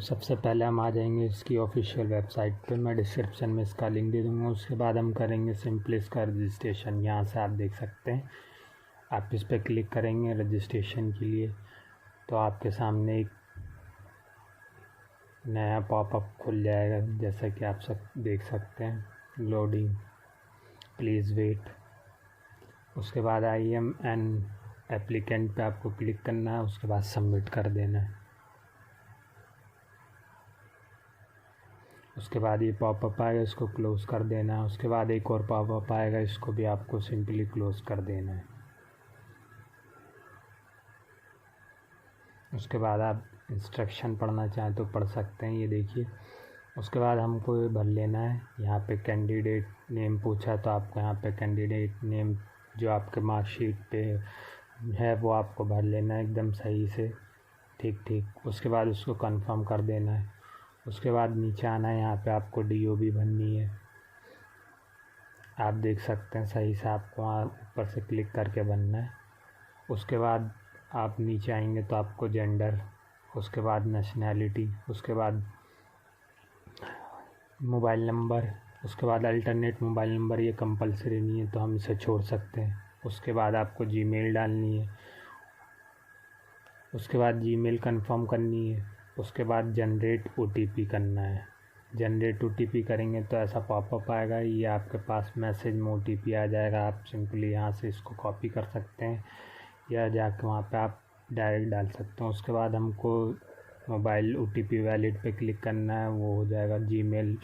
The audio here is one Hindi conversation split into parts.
तो सबसे पहले हम आ जाएंगे इसकी ऑफिशियल वेबसाइट पे। मैं डिस्क्रिप्शन में इसका लिंक दे दूँगा। उसके बाद हम करेंगे सिंपली इसका रजिस्ट्रेशन। यहाँ से आप देख सकते हैं, आप इस पर क्लिक करेंगे रजिस्ट्रेशन के लिए, तो आपके सामने एक नया पॉपअप खुल जाएगा, जैसा कि आप सब देख सकते हैं। Loading, please wait. उसके बाद आई एम एन एप्लीकेंट पे आपको क्लिक करना है। उसके बाद सबमिट कर देना है। उसके बाद ये पॉपअप आएगा, इसको क्लोज़ कर देना है। उसके बाद एक और पॉपअप आएगा, इसको भी आपको सिंपली क्लोज़ कर देना है। उसके बाद आप इंस्ट्रक्शन पढ़ना चाहें तो पढ़ सकते हैं, ये देखिए। उसके बाद हमको ये भर लेना है। यहाँ पे कैंडिडेट नेम पूछा, तो आपको यहाँ पे कैंडिडेट नेम जो आपके मार्कशीट पे है वो आपको भर लेना है एकदम सही से, ठीक। उसके बाद उसको कंफर्म कर देना है। उसके बाद नीचे आना है, यहाँ पे आपको DOB भरनी है। आप देख सकते हैं सही से आपको वहाँ ऊपर से क्लिक करके भरना है। उसके बाद आप नीचे आएंगे तो आपको जेंडर, उसके बाद नेशनैलिटी, उसके बाद मोबाइल नंबर, उसके बाद अल्टरनेट मोबाइल नंबर, ये कंपलसरी नहीं है तो हम इसे छोड़ सकते हैं। उसके बाद आपको जीमेल डालनी है। उसके बाद जीमेल कंफर्म करनी है। उसके बाद जनरेट OTP करना है। जनरेट OTP करेंगे तो ऐसा पॉपअप आएगा, ये आपके पास मैसेज में OTP आ जाएगा। आप सिंपली यहाँ से इसको कॉपी कर सकते हैं या जाके वहाँ पे आप डायरेक्ट डाल सकते हैं। उसके बाद हमको मोबाइल OTP वैलिड पे क्लिक करना है, वो हो जाएगा। जीमेल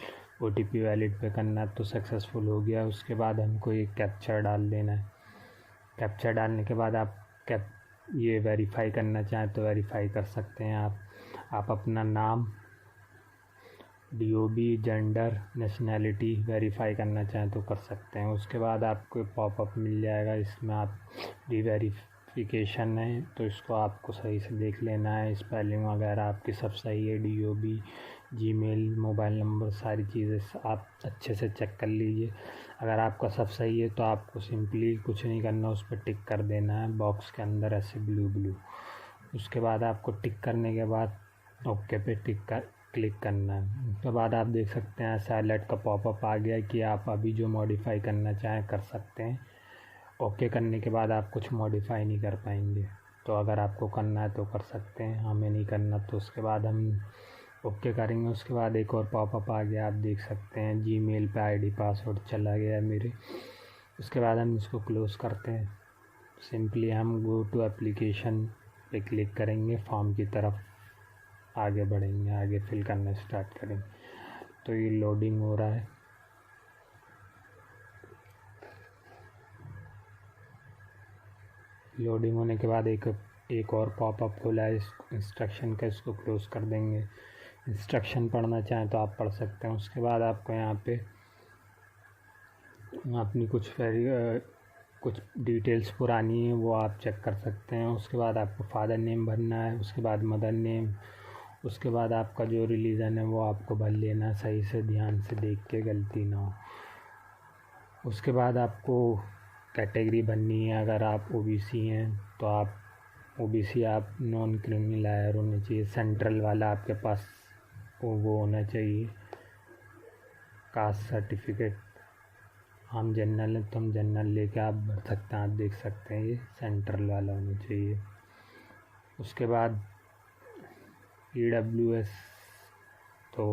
OTP वैलिड पे करना है तो सक्सेसफुल हो गया। उसके बाद हमको ये कैप्चर डाल देना है। कैप्चर डालने के बाद आप ये वेरीफाई करना चाहें तो वेरीफाई कर सकते हैं। आप अपना नाम, DOB, जेंडर, नेशनैलिटी वेरीफाई करना चाहें तो कर सकते हैं। उसके बाद आपको पॉपअप मिल जाएगा, इसमें आप वेरिफिकेशन है तो इसको आपको सही से देख लेना है। स्पेलिंग वगैरह आपकी सब सही है। DOB, जीमेल, मोबाइल नंबर, सारी चीज़ें आप अच्छे से चेक कर लीजिए। अगर आपका सब सही है तो आपको सिंपली कुछ नहीं करना, उस पर टिक कर देना है बॉक्स के अंदर ऐसे ब्लू। उसके बाद आपको टिक करने के बाद ओके पे क्लिक करना है। उसके बाद आप देख सकते हैं ऐसा अलर्ट का पॉपअप आ गया कि आप अभी जो मॉडिफाई करना चाहें कर सकते हैं। ओके करने के बाद आप कुछ मॉडिफाई नहीं कर पाएंगे, तो अगर आपको करना है तो कर सकते हैं, हमें नहीं करना तो उसके बाद हम ओके करेंगे। उसके बाद एक और पॉपअप आ गया, आप देख सकते हैं जीमेल पे ID पासवर्ड चला गया मेरे। उसके बाद हम इसको क्लोज़ करते हैं। सिंपली हम गो टू एप्लीकेशन पे क्लिक करेंगे, फॉर्म की तरफ आगे बढ़ेंगे, आगे फिल करना स्टार्ट करेंगे। तो ये लोडिंग हो रहा है। लोडिंग होने के बाद एक और पॉपअप खुला है इंस्ट्रक्शन का, इसको क्लोज़ कर देंगे। इंस्ट्रक्शन पढ़ना चाहें तो आप पढ़ सकते हैं। उसके बाद आपको यहाँ पे अपनी कुछ डिटेल्स पुरानी है वो आप चेक कर सकते हैं। उसके बाद आपको फादर नेम भरना है, उसके बाद मदर नेम, उसके बाद आपका जो रिलीजन है वो आपको भर लेना सही से, ध्यान से देख के, गलती ना हो। उसके बाद आपको कैटेगरी भरनी है। अगर आप OBC हैं तो आप OBC, आप नॉन क्रिमिनल लायर होने चाहिए। सेंट्रल वाला आपके पास वो होना चाहिए, कास्ट सर्टिफिकेट। हम जनरल हैं तो हम जनरल लेके आप भर सकते हैं। आप देख सकते हैं ये सेंट्रल वाला होना चाहिए। उसके बाद EWS तो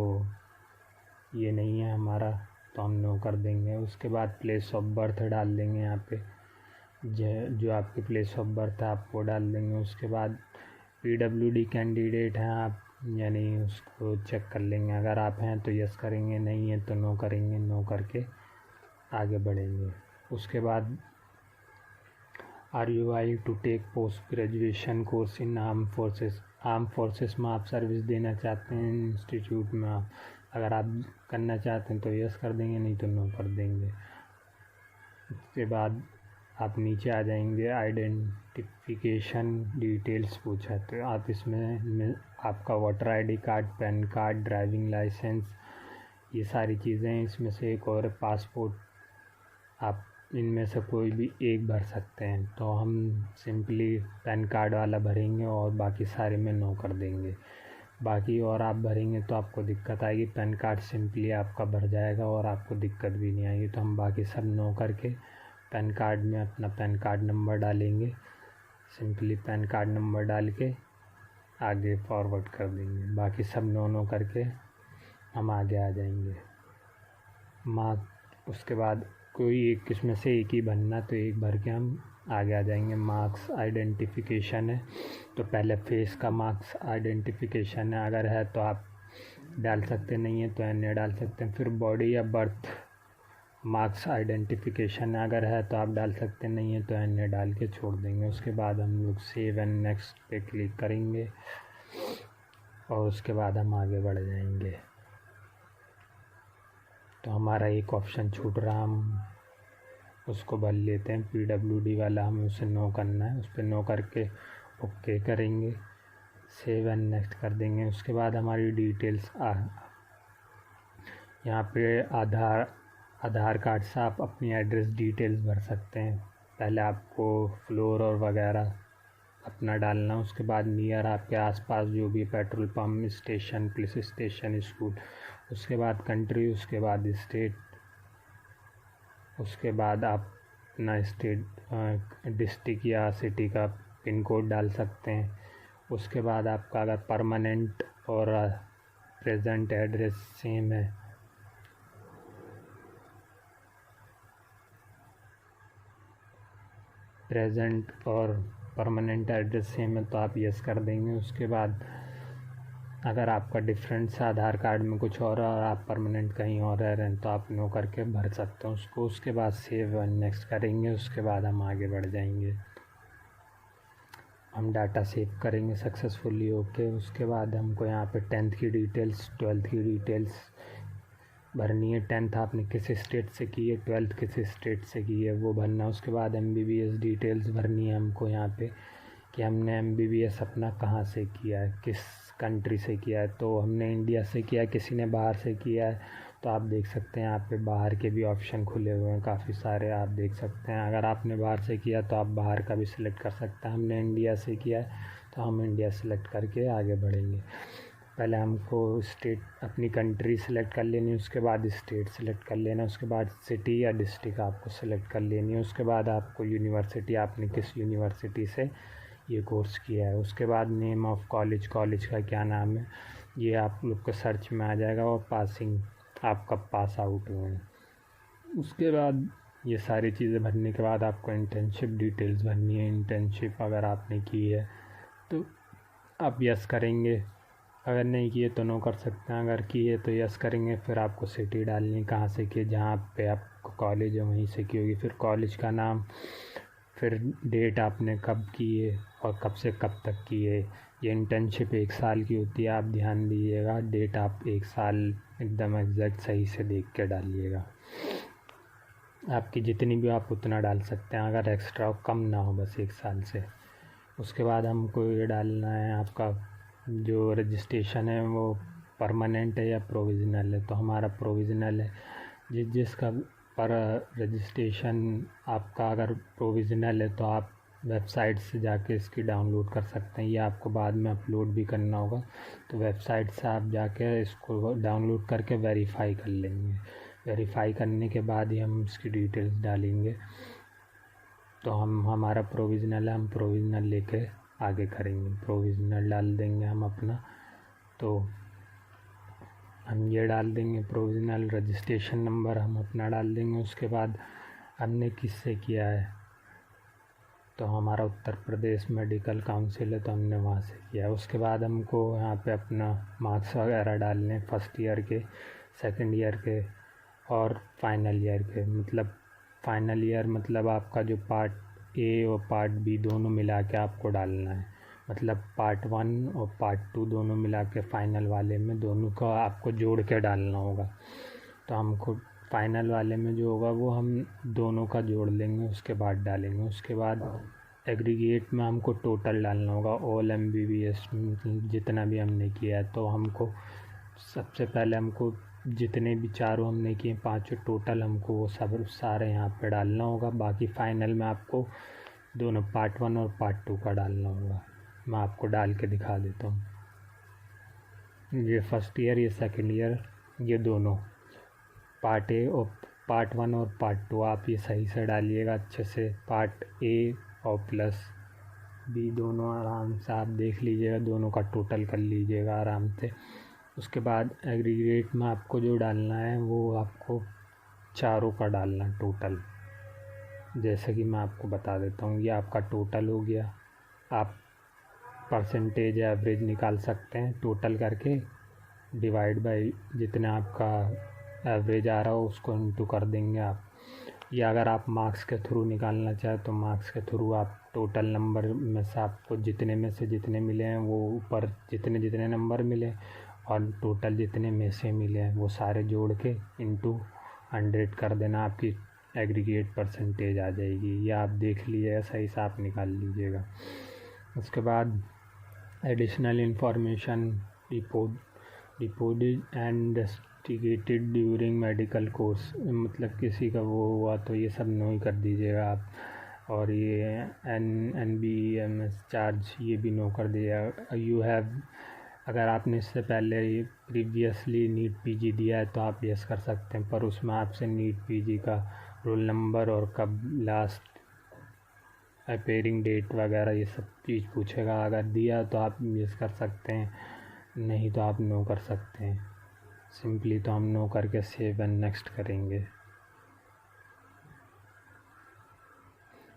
ये नहीं है हमारा, तो हम नो कर देंगे। उसके बाद प्लेस ऑफ बर्थ डाल देंगे, यहाँ पे जो आपकी प्लेस ऑफ बर्थ है आप वो डाल देंगे। उसके बाद PWD कैंडिडेट हैं आप या नहीं, उसको चेक कर लेंगे। अगर आप हैं तो यस करेंगे, नहीं है तो नो करेंगे। नो करके आगे बढ़ेंगे। उसके बाद are you while to take post graduation course in arm forces में आप सर्विस देना चाहते हैं इंस्टीट्यूट में। आप अगर आप करना चाहते हैं तो यस कर देंगे, नहीं तो नो कर देंगे। उसके बाद आप नीचे आ जाएंगे, आइडेंटिफिकेशन डिटेल्स पूछा तो आप इसमें आपका voter ID card, PAN card, driving licence, ये सारी चीज़ें। इसमें से एक और पासपोर्ट, आप इनमें से कोई भी एक भर सकते हैं। तो हम सिंपली पैन कार्ड वाला भरेंगे और बाकी सारे में नो कर देंगे। बाकी और आप भरेंगे तो आपको दिक्कत आएगी। पैन कार्ड सिंपली आपका भर जाएगा और आपको दिक्कत भी नहीं आएगी। तो हम बाकी सब नो करके पैन कार्ड में अपना पैन कार्ड नंबर डालेंगे। सिंपली पैन कार्ड नंबर डाल के आगे फॉरवर्ड कर देंगे। बाकी सब नो करके हम आगे आ जाएंगे। मार्क उसके बाद कोई एक इसमें से एक ही भरना, तो एक भर के हम आगे आ जाएंगे। मार्क्स आइडेंटिफिकेशन है तो पहले फेस का मार्क्स आइडेंटिफिकेशन है, अगर है तो आप डाल सकते, नहीं है तो एन डाल सकते हैं। फिर बॉडी या बर्थ मार्क्स आइडेंटिफिकेशन है, अगर है तो आप डाल सकते, नहीं है तो एन डाल के छोड़ देंगे। उसके बाद हम लोग सेव एंड नेक्स्ट पे क्लिक करेंगे और उसके बाद हम आगे बढ़ जाएंगे। तो हमारा एक ऑप्शन छूट रहा, हम उसको भर लेते हैं। PWD वाला हमें उसे नो करना है, उस पर नो करके ओके करेंगे, सेव एंड नेक्स्ट कर देंगे। उसके बाद हमारी डिटेल्स यहाँ पे आधार कार्ड से आप अपनी एड्रेस डिटेल्स भर सकते हैं। पहले आपको फ्लोर और वगैरह अपना डालना, उसके बाद नियर आपके आसपास जो भी petrol pump, station, police station, school, उसके बाद कंट्री, उसके बाद स्टेट, उसके बाद आप अपना स्टेट, डिस्ट्रिक्ट या सिटी का पिन कोड डाल सकते हैं। उसके बाद आपका अगर परमानेंट और प्रेजेंट एड्रेस सेम है, प्रेजेंट और परमानेंट एड्रेस सेम है तो आप यस कर देंगे। उसके बाद अगर आपका डिफरेंस आधार कार्ड में कुछ और आप परमानेंट कहीं और रह रहे हैं तो आप नो करके भर सकते हैं उसको। उसके बाद सेव एंड नेक्स्ट करेंगे, उसके बाद हम आगे बढ़ जाएंगे। हम डाटा सेव करेंगे सक्सेसफुली, ओके। उसके बाद हमको यहाँ पे 10th की डिटेल्स, 12th की डिटेल्स भरनी है। 10th आपने किस स्टेट से की है, 12th किस स्टेट से की है, वो भरना। उसके बाद MBBS डिटेल्स भरनी है हमको यहाँ पे कि हमने MBBS अपना कहाँ से किया है, किस कंट्री से किया है। तो हमने इंडिया से किया है, किसी ने बाहर से किया है तो आप देख सकते हैं यहाँ पे बाहर के भी ऑप्शन खुले हुए हैं काफ़ी सारे, आप देख सकते हैं। अगर आपने बाहर से किया तो आप बाहर का भी सिलेक्ट कर सकते हैं। हमने इंडिया से किया है तो हम इंडिया सेलेक्ट करके आगे बढ़ेंगे। पहले हमको स्टेट, अपनी कंट्री सेलेक्ट कर लेनी है, उसके बाद स्टेट सेलेक्ट कर लेना, उसके बाद सिटी या डिस्ट्रिक्ट आपको सेलेक्ट कर लेनी है। उसके बाद आपको यूनिवर्सिटी, आपने किस यूनिवर्सिटी से ये कोर्स किया है। उसके बाद नेम ऑफ कॉलेज, कॉलेज का क्या नाम है, ये आप लोग को सर्च में आ जाएगा। और पासिंग, आप कब पास आउट हुए हैं। उसके बाद ये सारी चीज़ें भरने के बाद आपको इंटर्नशिप डिटेल्स भरनी है। इंटर्नशिप अगर आपने की है तो आप यस करेंगे, अगर नहीं किए तो नो कर सकते हैं, अगर किए तो यस करेंगे। फिर आपको सिटी डालनी है कहाँ से किए, जहाँ पे आपको कॉलेज है वहीं से की होगी। फिर कॉलेज का नाम, फिर डेट आपने कब की है और कब से कब तक की है। ये इंटर्नशिप 1 साल की होती है, आप ध्यान दीजिएगा। डेट आप 1 साल एकदम एग्जैक्ट सही से देख के डालिएगा। आपकी जितनी भी आप उतना डाल सकते हैं, अगर एक्स्ट्रा कम ना हो, बस 1 साल से। उसके बाद हमको ये डालना है आपका जो रजिस्ट्रेशन है वो परमानेंट है या प्रोविज़नल है। तो हमारा प्रोविज़नल है। जिसका पर रजिस्ट्रेशन आपका अगर प्रोविज़नल है तो आप वेबसाइट से जाके इसकी डाउनलोड कर सकते हैं, या आपको बाद में अपलोड भी करना होगा। तो वेबसाइट से आप जाके इसको डाउनलोड करके वेरीफाई कर लेंगे। वेरीफाई करने के बाद ही हम इसकी डिटेल्स डालेंगे। तो हमारा प्रोविज़नल है, हम प्रोविज़नल लेके आगे करेंगे। प्रोविज़नल डाल देंगे हम अपना, तो हम ये डाल देंगे प्रोविज़नल। रजिस्ट्रेशन नंबर हम अपना डाल देंगे। उसके बाद हमने किससे किया है, तो हमारा उत्तर प्रदेश मेडिकल काउंसिल है तो हमने वहाँ से किया है। उसके बाद हमको यहाँ पे अपना मार्क्स वगैरह डालने, फर्स्ट ईयर के, सेकंड ईयर के और फाइनल ईयर के। मतलब फाइनल ईयर मतलब आपका जो पार्ट ए और पार्ट बी दोनों मिला के आपको डालना है। मतलब पार्ट 1 और पार्ट 2 दोनों मिला के फाइनल वाले में दोनों का आपको जोड़ के डालना होगा। तो हमको फाइनल वाले में जो होगा वो हम दोनों का जोड़ लेंगे, उसके बाद डालेंगे। उसके बाद एग्रीगेट में हमको टोटल डालना होगा, ऑल MBBS जितना भी हमने किया है। तो हमको सबसे पहले हमको जितने भी चारों हमने किए, 5 टोटल, हमको वो सब सारे यहाँ पे डालना होगा। बाकी फ़ाइनल में आपको दोनों पार्ट 1 और पार्ट 2 का डालना होगा। मैं आपको डाल के दिखा देता हूँ। ये फर्स्ट ईयर, ये सेकेंड ईयर, ये दोनों पार्ट ए और पार्ट 1 और पार्ट 2 आप ये सही से डालिएगा अच्छे से। पार्ट ए और प्लस बी दोनों आराम से आप देख लीजिएगा, दोनों का टोटल कर लीजिएगा आराम से। उसके बाद एग्रीगेट में आपको जो डालना है वो आपको चारों का डालना टोटल। जैसे कि मैं आपको बता देता हूँ, ये आपका टोटल हो गया। आप परसेंटेज एवरेज निकाल सकते हैं टोटल करके, डिवाइड बाय जितना आपका एवरेज आ रहा हो उसको इंटू कर देंगे आप। या अगर आप मार्क्स के थ्रू निकालना चाहें तो मार्क्स के थ्रू आप टोटल नंबर में से आपको जितने में से जितने मिले हैं वो ऊपर जितने जितने नंबर मिले और टोटल जितने में से मिले हैं वो सारे जोड़ के इंटू 100 कर देना, आपकी एग्रीगेट परसेंटेज आ जाएगी। या आप देख लीजिएगा, सही से आप निकाल लीजिएगा। उसके बाद additional information reported and investigated during medical course, मतलब किसी का वो हुआ तो ये सब नो ही कर दीजिएगा आप। और ये NBEMS चार्ज ये भी नो कर दीजिएगा। यू हैव, अगर आपने इससे पहले प्रीवियसली नीट PG दिया है तो आप यस कर सकते हैं, पर उसमें आपसे नीट PG का रोल नंबर और कब लास्ट अपेयरिंग डेट वगैरह ये सब चीज़ पूछेगा। अगर दिया तो आप यस कर सकते हैं, नहीं तो आप नो कर सकते हैं। सिंपली तो हम नो करके सेव एंड नेक्स्ट करेंगे।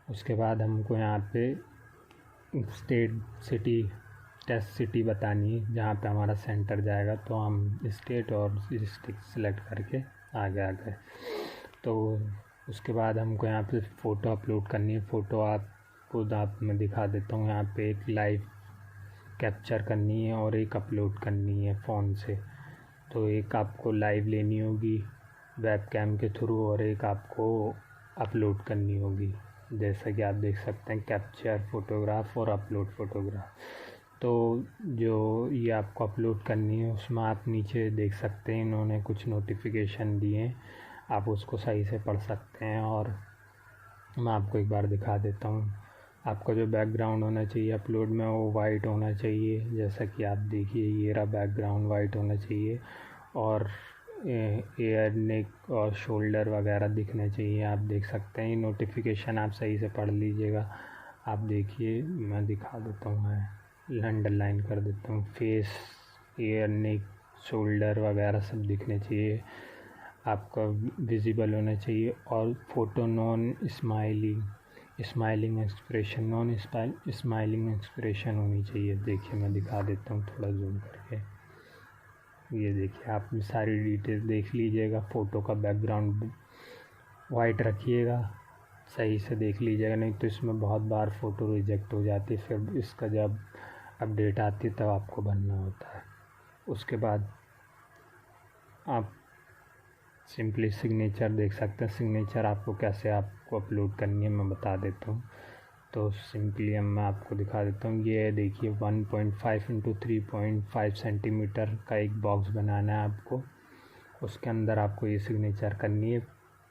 उसके बाद हमको यहाँ पे स्टेट सिटी टेस्ट सिटी बतानी है जहाँ पे हमारा सेंटर जाएगा, तो हम स्टेट और डिस्ट्रिक्ट सेलेक्ट करके आगे आ गए। तो उसके बाद हमको यहाँ पे फ़ोटो अपलोड करनी है। फ़ोटो आपको मैं दिखा देता हूँ। यहाँ पे एक लाइव कैप्चर करनी है और एक अपलोड करनी है फ़ोन से। तो एक आपको लाइव लेनी होगी वेबकैम के थ्रू और एक आपको अपलोड करनी होगी। जैसा कि आप देख सकते हैं, कैप्चर फ़ोटोग्राफ और अपलोड फ़ोटोग्राफ। तो जो ये आपको अपलोड करनी है उसमें आप नीचे देख सकते हैं इन्होंने कुछ नोटिफिकेशन दिए हैं, आप उसको सही से पढ़ सकते हैं। और मैं आपको एक बार दिखा देता हूँ। आपका जो बैकग्राउंड होना चाहिए अपलोड में वो वाइट होना चाहिए। जैसा कि आप देखिए, ये रहा बैकग्राउंड वाइट होना चाहिए और एयर, नेक और शोल्डर वगैरह दिखने चाहिए। आप देख सकते हैं, नोटिफिकेशन आप सही से पढ़ लीजिएगा। आप देखिए, मैं दिखा देता हूँ, मैं अंडरलाइन कर देता हूँ। फेस, एयर, नेक, शोल्डर वगैरह सब दिखने चाहिए, आपका विजिबल होना चाहिए। और photo non smiling expression, non smiling expression होनी चाहिए। देखिए मैं दिखा देता हूँ थोड़ा जूम करके। ये देखिए, आप सारी डिटेल्स देख लीजिएगा। फ़ोटो का बैकग्राउंड वाइट रखिएगा, सही से देख लीजिएगा, नहीं तो इसमें बहुत बार फ़ोटो रिजेक्ट हो जाती है। फिर इसका जब अपडेट आती है तब आपको भरना होता है। उसके बाद आप सिंपली सिग्नेचर देख सकते हैं। सिग्नेचर आपको कैसे आपको अपलोड करनी है मैं बता देता हूँ। तो सिंपली अब मैं आपको दिखा देता हूँ। ये देखिए 1.5 × 3.5 सेंटीमीटर का एक बॉक्स बनाना है आपको। उसके अंदर आपको ये सिग्नेचर करनी है,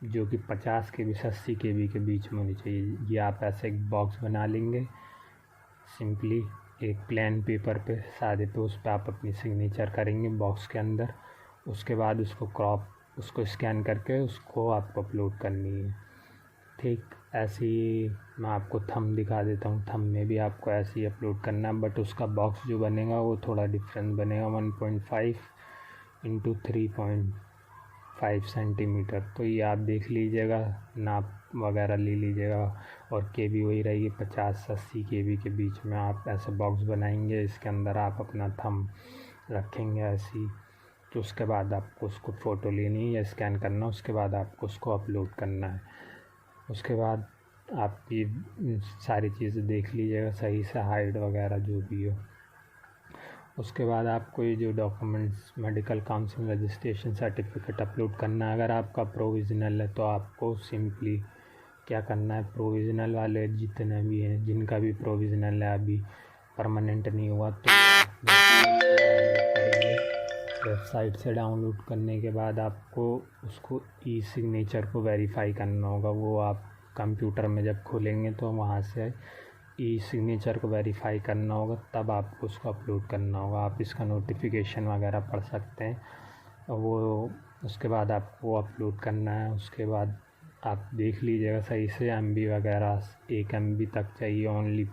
जो कि 50 KB से 80 KB के बीच में होनी चाहिए। ये आप ऐसे एक बॉक्स बना लेंगे सिंपली एक प्लेन पेपर पे, सादे पे, उस पर आप अपनी सिग्नेचर करेंगे बॉक्स के अंदर। उसके बाद उसको स्कैन करके उसको आपको अपलोड करनी है। ठीक ऐसे ही मैं आपको थंब दिखा देता हूँ। थंब में भी आपको ऐसे ही अपलोड करना है, बट उसका बॉक्स जो बनेगा वो थोड़ा डिफरेंट बनेगा, 1.5 × 3.5 सेंटीमीटर। तो ये आप देख लीजिएगा, नाप वगैरह ले लीजिएगा। और KB वही रहेगी 50 से 80 KB के बीच में। आप ऐसे बॉक्स बनाएंगे, इसके अंदर आप अपना थंब रखेंगे ऐसी। तो उसके बाद आपको उसको फ़ोटो लेनी है या स्कैन करना, उसके बाद आपको उसको अपलोड करना है। उसके बाद आप ये सारी चीज़ें देख लीजिएगा सही से, हाइड वगैरह जो भी हो। उसके बाद आपको ये जो documents, medical council registration certificate upload करना है। अगर आपका प्रोविज़नल है तो आपको सिंपली क्या करना है, प्रोविज़नल वाले जितने भी हैं, जिनका भी प्रोविज़नल है अभी परमानेंट नहीं हुआ, तो वेबसाइट से डाउनलोड करने के बाद आपको उसको सिग्नेचर को वेरीफाई करना होगा। वो आप कंप्यूटर में जब खोलेंगे तो वहाँ से ई सिग्नेचर को वेरीफाई करना होगा, तब आपको उसको अपलोड करना होगा। आप इसका नोटिफिकेशन वगैरह पढ़ सकते हैं। वो उसके बाद आपको अपलोड करना है। उसके बाद आप देख लीजिएगा सही से, MB वगैरह 1 MB तक चाहिए ओनली